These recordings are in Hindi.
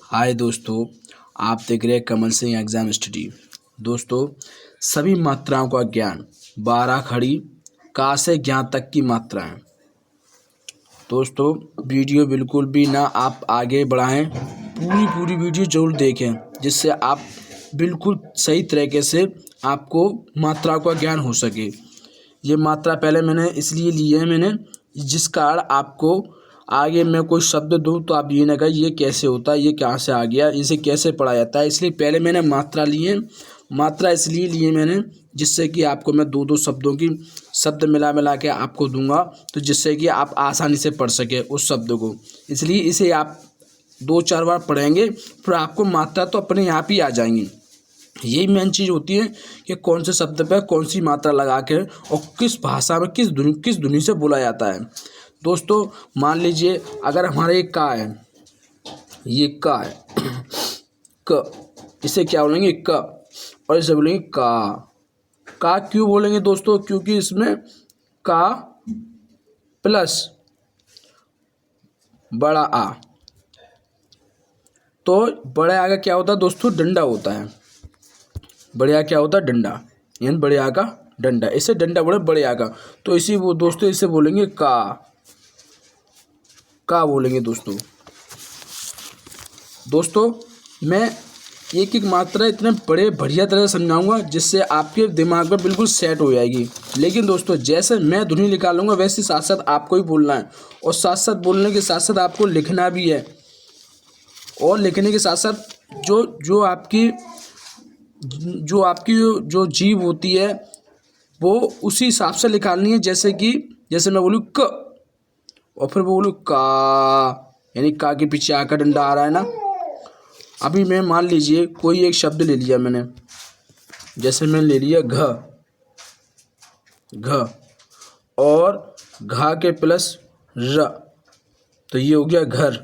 हाय दोस्तों, आप देख रहे हैं कमल सिंह एग्जाम स्टडी। दोस्तों, सभी मात्राओं का ज्ञान 12 खड़ी का से ज्ञान तक की मात्राएं। दोस्तों, वीडियो बिल्कुल भी ना आप आगे बढ़ाएं, पूरी वीडियो जरूर देखें, जिससे आप बिल्कुल सही तरीके से आपको मात्राओं का ज्ञान हो सके। ये मात्रा पहले मैंने इसलिए ली है जिस कारण आपको आगे मैं कोई शब्द दूँ तो आप ये ना कहें ये कैसे होता है, ये कहाँ से आ गया, इसे कैसे पढ़ा जाता है। इसलिए पहले मैंने मात्रा ली है। मात्रा इसलिए लिए मैंने जिससे कि आपको मैं दो शब्दों की शब्द मिला के आपको दूंगा, तो जिससे कि आप आसानी से पढ़ सके उस शब्द को। इसलिए इसे आप 2-4 बार पढ़ेंगे फिर आपको मात्रा तो अपने आप ही आ जाएंगी। यही मेन चीज़ होती है कि कौन से शब्द पर कौन सी मात्रा लगा के और किस भाषा में किस ध्वनि से बोला जाता है। दोस्तों, मान लीजिए अगर हमारे एक का है, ये का है क, इसे क्या बोलेंगे क, और इसे बोलेंगे का क्यों बोलेंगे दोस्तों? क्योंकि इसमें का प्लस बड़ा आ, तो बड़े आ का क्या होता है दोस्तों? डंडा होता है। बड़े आ क्या होता है? डंडा, यानी बड़े आ का डंडा। इसे डंडा बोले बड़े आ का, तो इसी वो दोस्तों इसे बोलेंगे का बोलेंगे दोस्तों मैं एक मात्रा इतने बड़े बढ़िया तरह से समझाऊंगा जिससे आपके दिमाग में बिल्कुल सेट हो जाएगी। लेकिन दोस्तों, जैसे मैं ध्वनि निकालूंगा वैसे साथ साथ आपको ही बोलना है, और साथ साथ बोलने के साथ साथ आपको लिखना भी है, और लिखने के साथ साथ जो आपकी जो जीभ होती है वो उसी हिसाब से निकालनी है। जैसे मैं बोलूँ क और फिर बोलूँ का, यानी का के पीछे आ का डंडा आ रहा है ना। अभी मैं मान लीजिए कोई एक शब्द ले लिया मैंने, जैसे मैं ले लिया घ और घा के प्लस र, तो ये हो गया घर,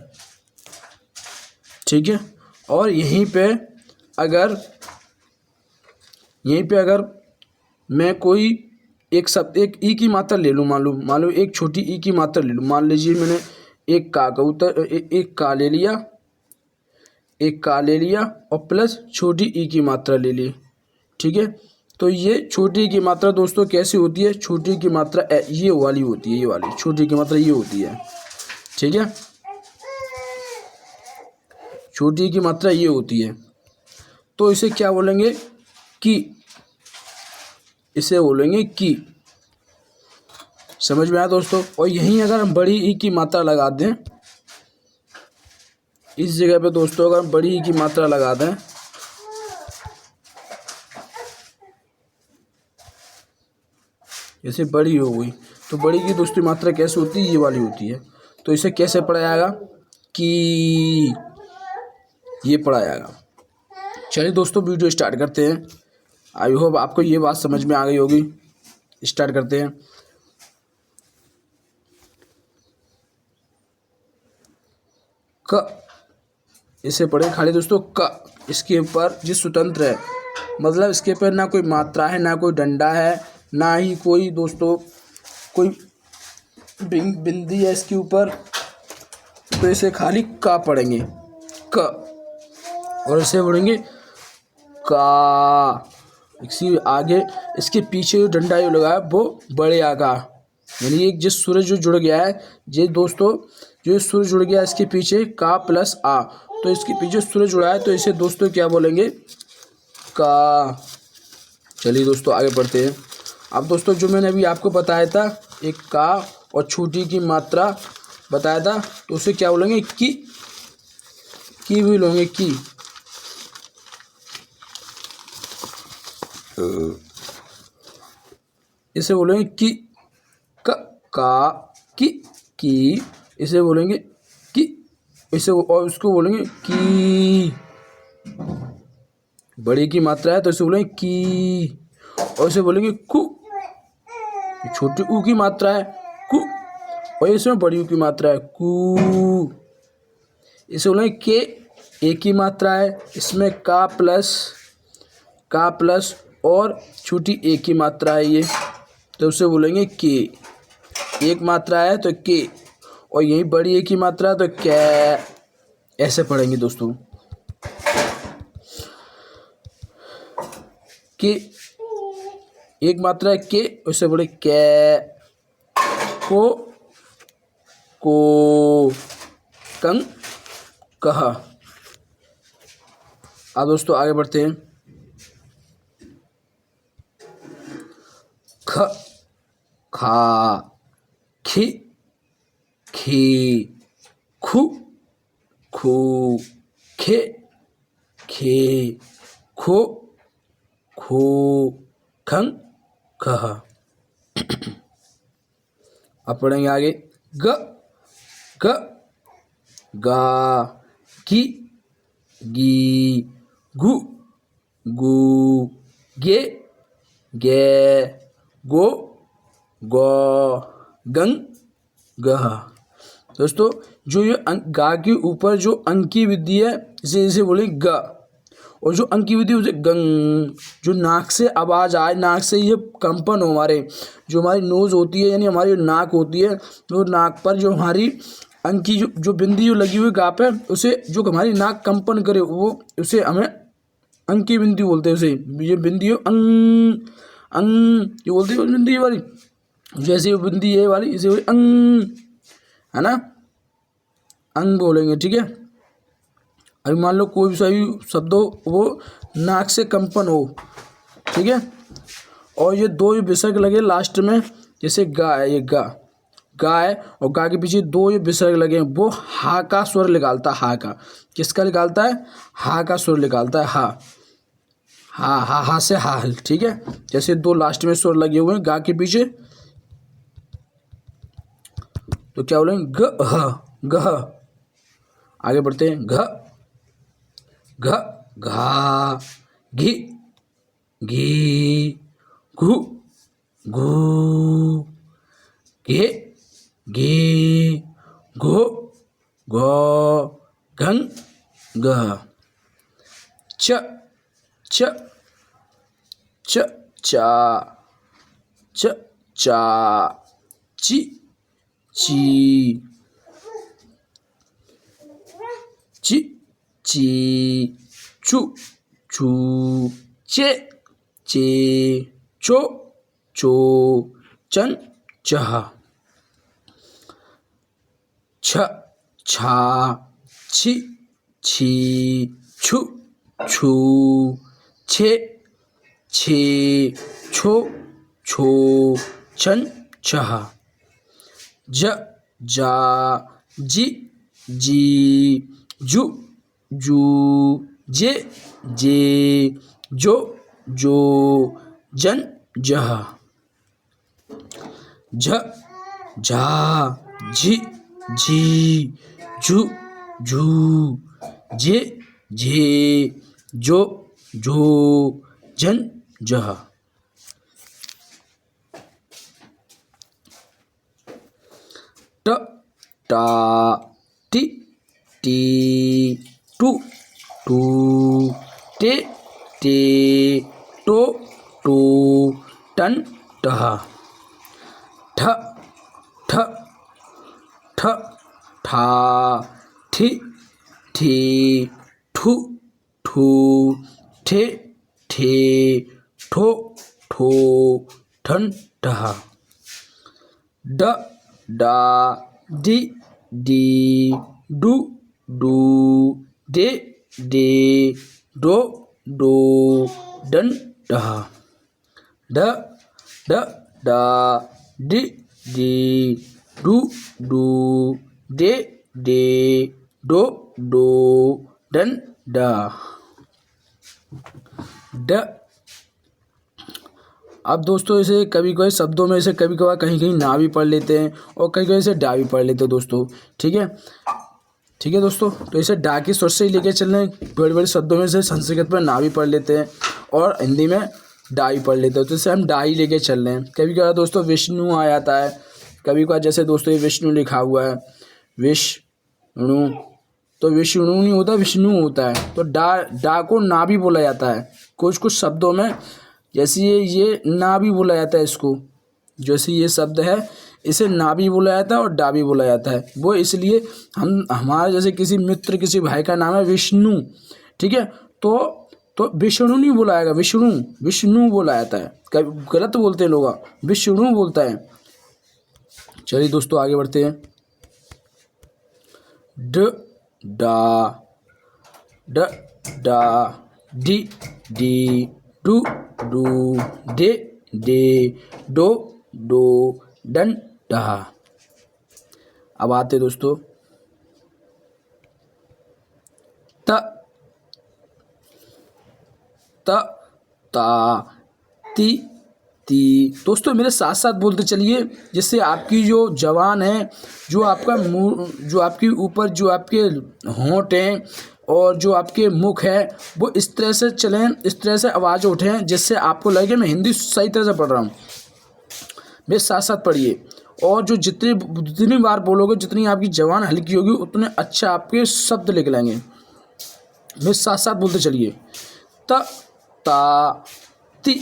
ठीक है। और यहीं पे अगर मैं कोई एक शब्द एक ई की मात्रा ले लूँ, मान लो एक छोटी ई की मात्रा ले लूँ। मान लीजिए मैंने एक का ले लिया और प्लस छोटी ई की मात्रा ले ली, ठीक है। तो ये छोटी की मात्रा दोस्तों कैसी होती है? छोटी की मात्रा ये वाली होती है, ये वाली छोटी की मात्रा ये होती है, ठीक है। छोटी की मात्रा ये होती है, तो इसे क्या बोलेंगे? इसे बोलेंगे की। समझ में आया दोस्तों? और यहीं अगर हम बड़ी ई की मात्रा लगा दें, इस जगह पे दोस्तों अगर हम बड़ी ई की मात्रा लगा दें, जैसे बड़ी हो गई, तो बड़ी की दोस्तों मात्रा कैसे होती है? ये वाली होती है। तो इसे कैसे पढ़ा जाएगा? कि ये पढ़ा जाएगा। चलिए दोस्तों, वीडियो स्टार्ट करते हैं। आई होप आपको ये बात समझ में आ गई होगी। स्टार्ट करते हैं। क, इसे पढ़े खाली दोस्तों क। इसके ऊपर जो स्वतंत्र है, मतलब इसके ऊपर ना कोई मात्रा है, ना कोई डंडा है, ना ही कोई दोस्तों कोई बिंदी है इसके ऊपर, तो इसे खाली का पढ़ेंगे क, और इसे पढ़ेंगे का। इसी आगे इसके पीछे जो डंडा जो लगा है वो बड़े आ का, यानी एक जिस सूरज जो जुड़ गया है, ये दोस्तों जो सूरज जुड़ गया है इसके पीछे का प्लस आ, तो इसके पीछे सूरज जुड़ा है, तो इसे दोस्तों क्या बोलेंगे? का। चलिए दोस्तों आगे बढ़ते हैं। अब दोस्तों जो मैंने अभी आपको बताया था, एक का और छोटी की मात्रा बताया था, तो उसे क्या बोलेंगे? की भी लोगे की। इसे बोलेंगे की का की। इसे बोलेंगे की, इसे और उसको बोलेंगे की। बड़ी की मात्रा है तो इसे बोलेंगे की, और इसे बोलेंगे कु। छोटी ऊ की मात्रा है कु, और इसमें बड़ी ऊ की मात्रा है कु। इसे बोलेंगे के। एक की मात्रा है, इसमें का प्लस और छोटी एक की मात्रा है ये, तो उसे बोलेंगे के। एक मात्रा है तो के, और यही बड़ी एक की मात्रा है तो कै। ऐसे पढ़ेंगे दोस्तों। के, एक मात्रा है के, उससे बोले कै, को, कं, कह। अब दोस्तों आगे बढ़ते हैं। ख, खा, खी, खी, खु, खू, खे, खे, खो, खो, खं, खह। अब पढ़ेंगे आगे। ग, ग, गा, गी, गी, गु, गू, गे, गे, गो, गो, गंग, गह। दोस्तों जो ये गा के ऊपर जो अंक की वृद्धि है इसे बोले ग, और जो अंक की वृद्धि उसे गंग। जो नाक से आवाज़ आए, नाक से ये कंपन हो, हमारे जो हमारी नोज़ होती है यानी हमारी नाक होती है, तो नाक पर जो हमारी अंक की जो बिंदी जो लगी हुई गा पे, उसे जो हमारी नाक कंपन करे वो उसे हमें अंक की बिंदी बोलते हैं। उसे ये बिंदी हो अंग, अंग जो बोलते हैं बिंदी वाली, जैसे वो बिंदी है वाली इसे अंग, है ना, अंग बोलेंगे। ठीक है। अभी मान लो कोई भी सही शब्द हो वो नाक से कंपन हो, ठीक है, और ये दो विसर्ग लगे लास्ट में, जैसे गा है, ये गा, गा है, और गा के पीछे दो ये विसर्ग लगे हैं, वो हा का स्वर निकालता है। हा का किसका निकालता है? हा का स्वर निकालता है। हा, हा, हा, हा से हाल। ठीक है। जैसे दो लास्ट में स्वर लगे हुए हैं गा के पीछे, तो क्या बोलेंगे? ग, गह। आगे बढ़ते हैं। घ, घ, घा, घी, घी, घू, घू, घे, घे, घो, घो, घं, गह। च, च, च, चा, च, चा, ची, ची, ची, ची, चू, चू, चे, चे, चो, चो, चन, चह। छ, छा, छी, छी, छु, छू, छे, छे, छो, छो, छन, छह। ज, जा, जी, जी, जू, जू, जे, जे, जो, जो, जन, जह। झ, झा, झी, झी, झू, झू, जे, झे, जो, झो, जन, जह। ट, टा, टी, टी, टू, टू, टे, टे, टो, टो, टन, टह। ठ, ठ, ठ, ठा, ठी, ठी, ठू, ठू, ठे, ठे, ठो, ठो, ठन, ठह। ड, डा, डी, डी, डू, डू, डे, डे, डो, डो, डन, डह। ड, ड, डा, डी, डी, डू, डू, डे, डे, डो, डो, डन, डा। ड। अब दोस्तों इसे कभी कभी शब्दों में इसे कभी कभार कहीं कहीं ना भी पढ़ लेते हैं और कहीं कहीं इसे डा भी पढ़ लेते हैं दोस्तों। ठीक है। ठीक है दोस्तों, तो इसे डा के स्वर से ही लेके चल रहे हैं। बड़े बड़े शब्दों में से संस्कृत में ना भी पढ़ लेते हैं और हिंदी में डा ही पढ़ लेते हैं, तो इसे हम डा ही लेके चल रहे हैं। कभी कभार दोस्तों विष्णु आ जाता है, कभी कभार जैसे दोस्तों ये विष्णु लिखा हुआ है, विष्णु, तो विष्णु नहीं होता, विष्णु होता है। तो डा को ना भी बोला जाता है कुछ कुछ शब्दों में, जैसे ये ना भी बोला जाता है इसको, जैसे ये शब्द है इसे ना भी बोला जाता है और डा भी बोला जाता है। वो इसलिए हमारे जैसे किसी मित्र किसी भाई का नाम है विष्णु, ठीक है, तो तो विष्णु नहीं बोला जाएगा, विष्णु बोला जाता है, कभी गलत बोलते हैं लोग, विष्णु बोलता है। चलिए दोस्तों आगे बढ़ते हैं। ड डा ड डा डी डी डू डू डे डे डो डो डन डहा। अब आते दोस्तों त त ता ती ती। दोस्तों मेरे साथ साथ बोलते चलिए, जिससे आपकी जो जबान है, जो आपका मुंह, जो आपके ऊपर जो आपके होंठ हैं और जो आपके मुख है, वो इस तरह से चलें, इस तरह से आवाज़ उठें जिससे आपको लगे मैं हिंदी सही तरह से पढ़ रहा हूँ। मेरे साथ साथ पढ़िए, और जो जितनी बार बोलोगे, जितनी आपकी जबान हल्की होगी, उतने अच्छे आपके शब्द निकलेंगे। मेरे साथ साथ बोलते चलिए। त ता ती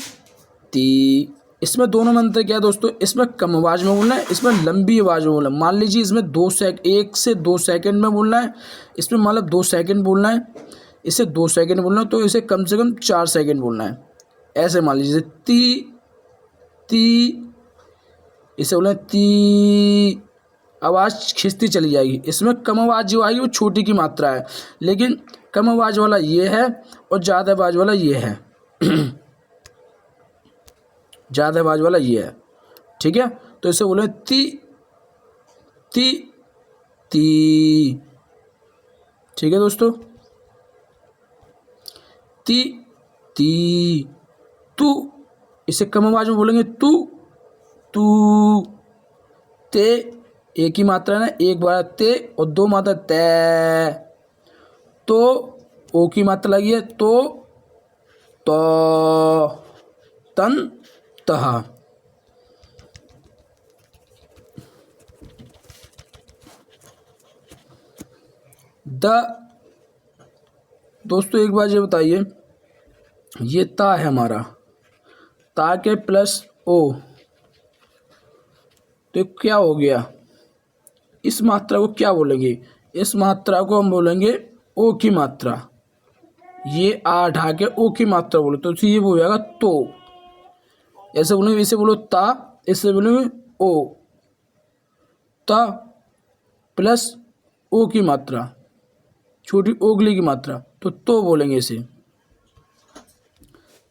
ती। इसमें दोनों में अंतर क्या है दोस्तों? इसमें कम आवाज़ में बोलना है, इसमें लंबी आवाज़ में बोलना है। मान लीजिए इसमें 1 से 2 सेकंड में बोलना है, इसमें मतलब 2 सेकंड बोलना है, इसे 2 सेकंड बोलना है, तो इसे कम से कम 4 सेकंड बोलना है। ऐसे मान लीजिए ती ती, इसे बोलना है ती, आवाज़ खिंचती चली जाएगी। इसमें कम आवाज़ जो आएगी वो छोटी की मात्रा है, लेकिन कम आवाज़ वाला ये है और ज़्यादा आवाज़ वाला ये है। ज़्यादा आवाज़ वाला ये है, ठीक है। तो इसे बोले ती ती ती, ठीक है दोस्तों। ती ती तू, इसे कम आवाज़ में बोलेंगे तू तू। ते एक ही मात्रा है ना, एक बार ते और 2 मात्रा तै। तो ओ की मात्रा लगी है, तो तन तहा। द। दोस्तों एक बार ये बताइए, ये ता है हमारा, ता के प्लस ओ, तो क्या हो गया? इस मात्रा को क्या बोलेंगे? इस मात्रा को हम बोलेंगे ओ की मात्रा। ये आ ढा के ओ की मात्रा बोलो तो ये हो जाएगा तो। ऐसे बोलेंगे, इसे बोलो ता, इससे बोलेंगे ओ, ता प्लस ओ की मात्रा, छोटी ओगली की मात्रा, तो बोलेंगे इसे।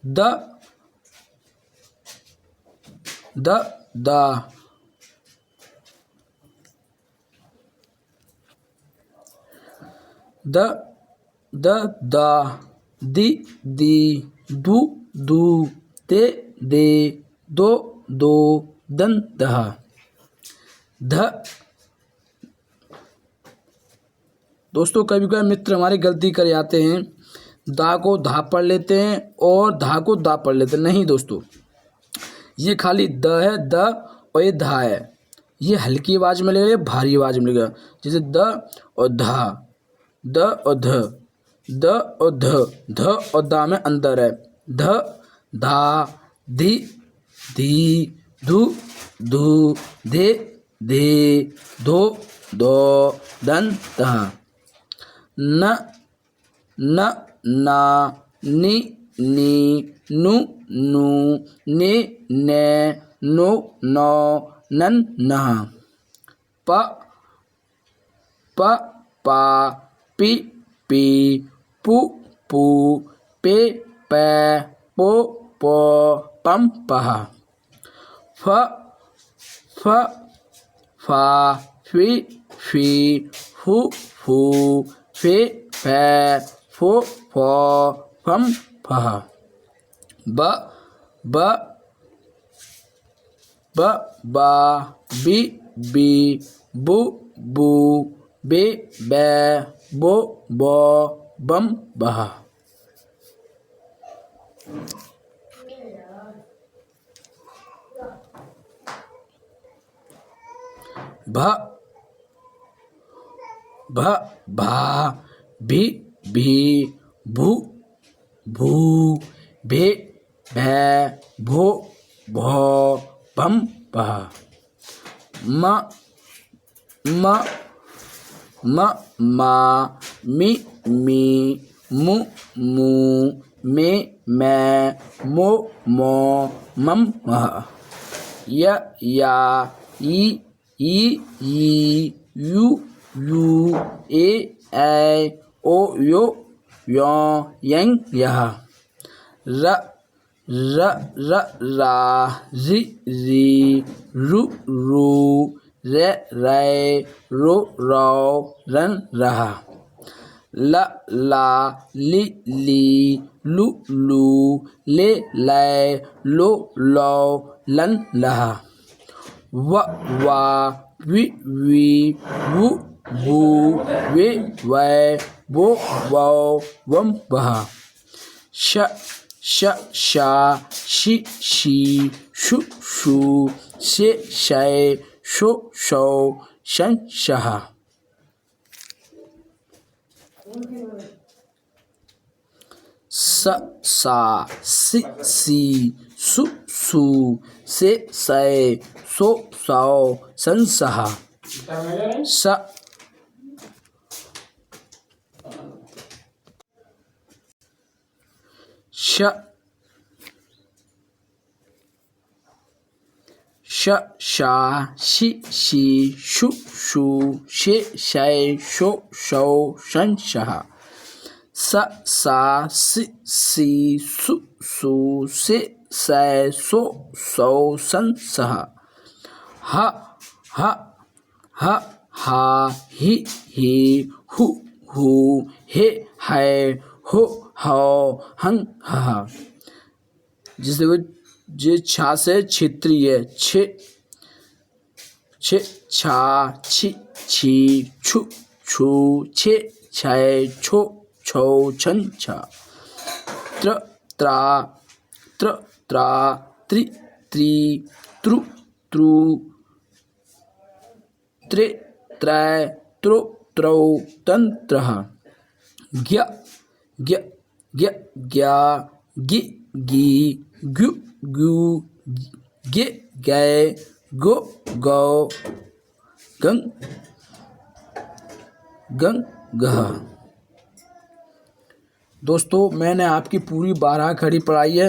द द दा, द द दा, दी दी, दू दू, दे दे, दो दो, दन दहा। ध। दोस्तों कभी कभी मित्र हमारे गलती कर जाते हैं, दा को धा पढ़ लेते हैं और धा को दा पढ़ लेते हैं। नहीं दोस्तों, ये खाली द है, द, और ये धा है। ये हल्की आवाज़ में लगेगा, भारी आवाज़ में लगेगा। जैसे द और धा, द और ध, द और ध, ध और दा में अंतर है। ध धा, धी धी, धू धू, धे धे, धो दो, दन दहा। न न ना, नि नी, नु नू, ने ने, नो नो, नन नहा। प प पा, पी पी, पू पू, पे पै, पो पो, पम पहा। फ फ फा, फी फी, फू फू, फे फै, फो फो, फम फहा। ब ब ब बा, बी बी, बू बू, बे बै, बो बो, बम बहा। भ भ भा, भी भी, भू भू, भे भै, भो भो, भम भहा। म म म मा, मी मी, मु मू, मे मैं मो मो मम मह य या E U A O yo young यह र रा रि रु रे रो रन रहा ला ली लू ले लो लन लहा वा वी वू वे वो वम वहा शा शी शु शे शय शो शौ शन शहा सा सी सु से सो सौ सन सहा शा शी शु शे शय शो शौ शन शहा सा सी सु से सो सौ सन सहा हा ही हु हे हो हंग हा जिससे वो जे छा से क्षेत्रीय छा छी छु छे छय छो छौ छन छा त्रा त्रित्रु त्रै त्रो तंत्रः ग्या गि गु गे गए गो गंग गह। दोस्तों मैंने आपकी पूरी 12 खड़ी पढ़ाई है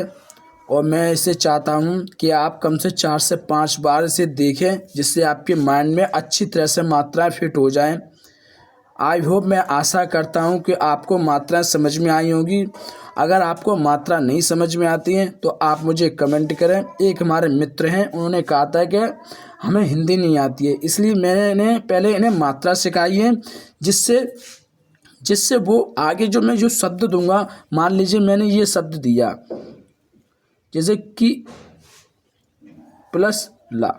और मैं इसे चाहता हूँ कि आप कम से 4 से 5 बार इसे देखें जिससे आपके माइंड में अच्छी तरह से मात्राएं फिट हो जाएं। आई होप मैं आशा करता हूँ कि आपको मात्राएं समझ में आई होंगी। अगर आपको मात्रा नहीं समझ में आती हैं तो आप मुझे कमेंट करें। एक हमारे मित्र हैं, उन्होंने कहा था कि हमें हिंदी नहीं आती है, इसलिए मैंने पहले इन्हें मात्रा सिखाई है जिससे वो आगे मैं जो शब्द दूंगा, मान लीजिए मैंने ये शब्द दिया जैसे कि प्लस ला,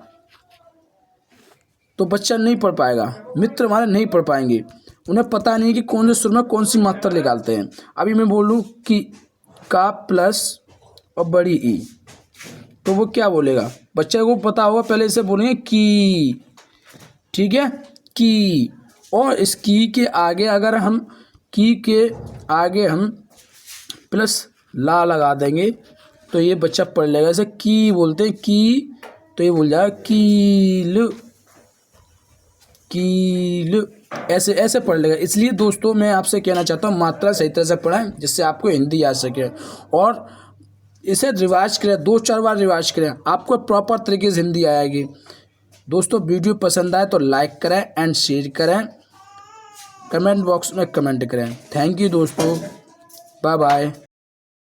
तो बच्चा नहीं पढ़ पाएगा, मित्र हमारे नहीं पढ़ पाएंगे, उन्हें पता नहीं कि कौन से सुर में कौन सी मात्रा निकालते हैं। अभी मैं बोलूँ कि का प्लस और बड़ी ई, तो वो क्या बोलेगा, बच्चे को पता होगा, पहले इसे बोलेंगे की, ठीक है, की। और इस की के आगे अगर हम प्लस ला लगा देंगे तो ये बच्चा पढ़ लेगा। जैसे की बोलते हैं की, तो ये बोल जाएगा कील, ऐसे पढ़ लेगा। इसलिए दोस्तों मैं आपसे कहना चाहता हूँ मात्रा सही तरह से पढ़ें जिससे आपको हिंदी आ सके, और इसे रिवाइज करें, 2-4 बार रिवाइज करें, आपको प्रॉपर तरीके से हिंदी आएगी। दोस्तों वीडियो पसंद आए तो लाइक करें एंड शेयर करें, कमेंट बॉक्स में कमेंट करें। थैंक यू दोस्तों, बाय बाय।